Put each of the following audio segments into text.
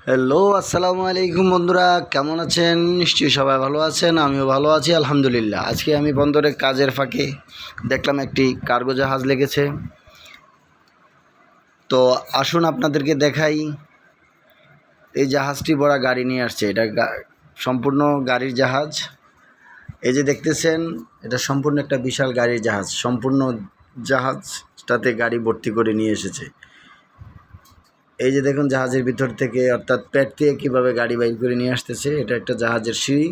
Hello, আসসালামু আলাইকুম বন্ধুরা, কেমন আছেন? নিশ্চয়ই সবাই ভালো আছেন, আমিও ভালো আছি আলহামদুলিল্লাহ। আজকে আমি বন্দরে কাজের ফাঁকে দেখলাম একটি কার্গো জাহাজ লেগেছে। তো আসুন আপনাদেরকে দেখাই। এই জাহাজটি ভরা গাড়ি নিয়ে আসছে। এটা সম্পূর্ণ গাড়ির জাহাজ। এই যে দেখতেছেন, এটা সম্পূর্ণ একটা বিশাল গাড়ির জাহাজ। সম্পূর্ণ জাহাজটাতে গাড়ি ভর্তি করে নিয়ে এসেছে। এই যে দেখুন, জাহাজের ভিতর থেকে অর্থাৎ পেট থেকে কীভাবে গাড়ি বাইর করে নিয়ে আসতেছে। এটা একটা জাহাজের সিঁড়ি।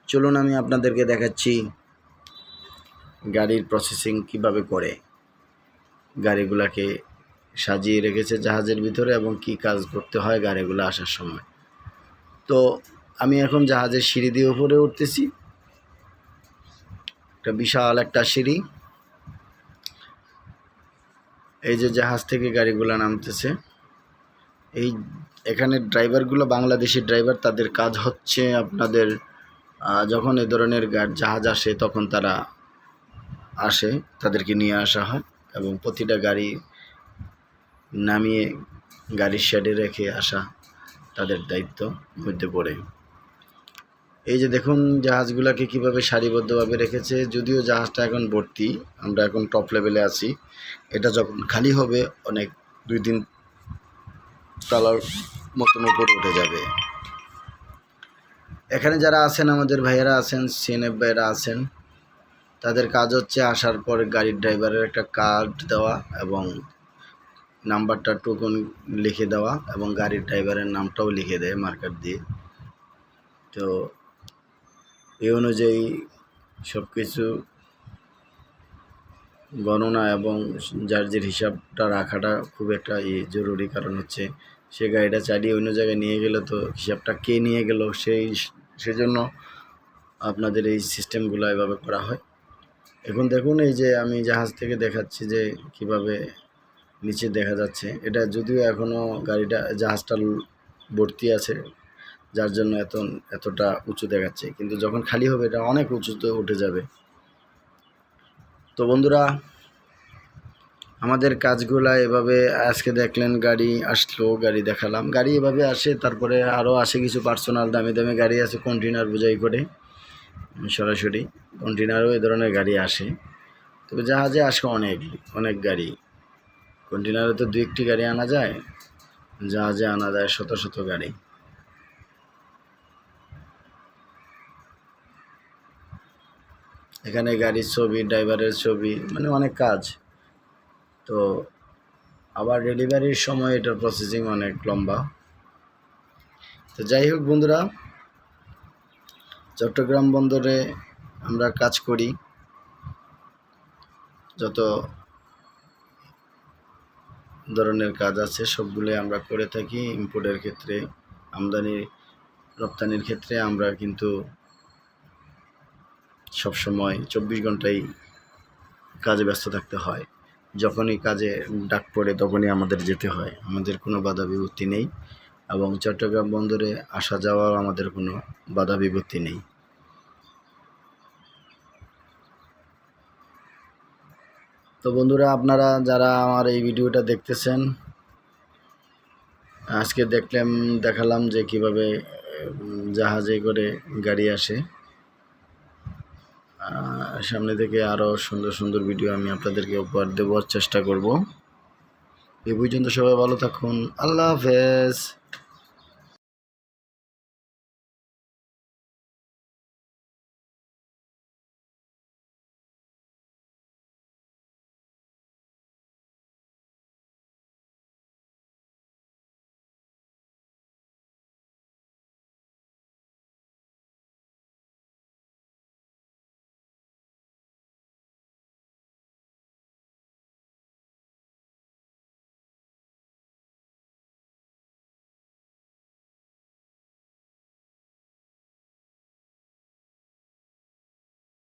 চলুন আমি আপনাদেরকে দেখাচ্ছি গাড়ির প্রসেসিং কিভাবে করে, গাড়িগুলাকে সাজিয়ে রেখেছে জাহাজের ভিতরে এবং কি কাজ করতে হয় গাড়িগুলো আসার সময়। তো আমি এখন জাহাজের সিঁড়ি দিয়ে উপরে উঠতেছি। একটা বিশাল একটা সিঁড়ি। এই যে জাহাজ থেকে গাড়িগুলো নামতেছে। এখানে ড্রাইভারগুলো বাংলাদেশি ড্রাইভার। তাদের কাজ হচ্ছে আপনাদের যখন এ ধরনের জাহাজ আসে তখন তারা আসে, তাদেরকে নিয়ে আসা হয় এবং প্রতিটা গাড়ি নামিয়ে গাড়ির শেডে রেখে আসা তাদের দায়িত্ব মধ্যে পড়ে। এই যে দেখুন জাহাজগুলোকে কিভাবে সারিবদ্ধভাবে রেখেছে। যদিও জাহাজটা এখন ভর্তি, আমরা এখন টপ লেভেলে আছি। এটা যখন খালি হবে অনেক 2-3 তলার মতন উপরে উঠে যাবে। এখানে যারা আছেন, আমাদের ভাইয়েরা আছেন, সিএনএফ ভাইয়েরা আছেন, তাদের কাজ হচ্ছে আসার পর গাড়ির ড্রাইভারের একটা কার্ড দেওয়া এবং নাম্বারটা টোকন লিখে দেওয়া এবং গাড়ির ড্রাইভারের নামটাও লিখে দেয় মার্কার দিয়ে। তো এই অনুযায়ী সব কিছু গণনা এবং যার হিসাবটা রাখাটা খুব একটা জরুরি। কারণ হচ্ছে সে গাড়িটা চালিয়ে অন্য জায়গায় নিয়ে গেলে তো হিসাবটা কে নিয়ে গেল সেজন্য আপনাদের এই সিস্টেমগুলো এভাবে করা হয়। এখন দেখুন, এই যে আমি জাহাজ থেকে দেখাচ্ছি যে কিভাবে নিচে দেখা যাচ্ছে। এটা যদিও এখনও জাহাজটা ভর্তি আছে, যার জন্য এতটা উঁচু দেখাচ্ছে, কিন্তু যখন খালি হবে এটা অনেক উঁচুতে উঠে যাবে। তো বন্ধুরা, আমাদের কাজগুলা এভাবে আজকে দেখলেন, গাড়ি আসলো, গাড়ি দেখালাম, গাড়ি এভাবে আসে। তারপরে আরও আসে কিছু পার্সোনাল দামি দামি গাড়ি আছে, কন্টেনার বোঝাই করে সরাসরি কন্টেনারও এ ধরনের গাড়ি আসে। তবে জাহাজে আসে অনেক অনেক গাড়ি। কন্টেনারে তো 2-1টি গাড়ি আনা যায়, জাহাজে আনা যায় শত শত গাড়ি। এখানে গাড়ির ছবি, ড্রাইভারের ছবি, মানে অনেক কাজ। তো আবার ডেলিভারির সময় এটার প্রসেসিং অনেক লম্বা। তো যাই হোক বন্ধুরা, চট্টগ্রাম বন্দরে আমরা কাজ করি। যত ধরনের কাজ আছে সবগুলোই আমরা করে থাকি। ইম্পোর্টের ক্ষেত্রে, আমদানি রপ্তানির ক্ষেত্রে আমরা কিন্তু সবসময় 24 ঘন্টাই কাজে ব্যস্ত থাকতে হয়। যখনই কাজে ডাক পড়ে তখনই আমাদের যেতে হয়। আমাদের কোনো বাধা বিপত্তি নেই এবং চট্টগ্রাম বন্দরে আসা যাওয়াও আমাদের কোনো বাধা বিপত্তি নেই। তো বন্ধুরা, আপনারা যারা আমার এই ভিডিওটা দেখতেছেন, আজকে দেখালাম যে কিভাবে জাহাজে করে গাড়ি আসে। সামনে থেকে আরও সুন্দর সুন্দর ভিডিও আমি আপনাদেরকে উপহার দেওয়ার চেষ্টা করব। এই পর্যন্ত সবাই ভালো থাকুন। আল্লাহ হাফেজ।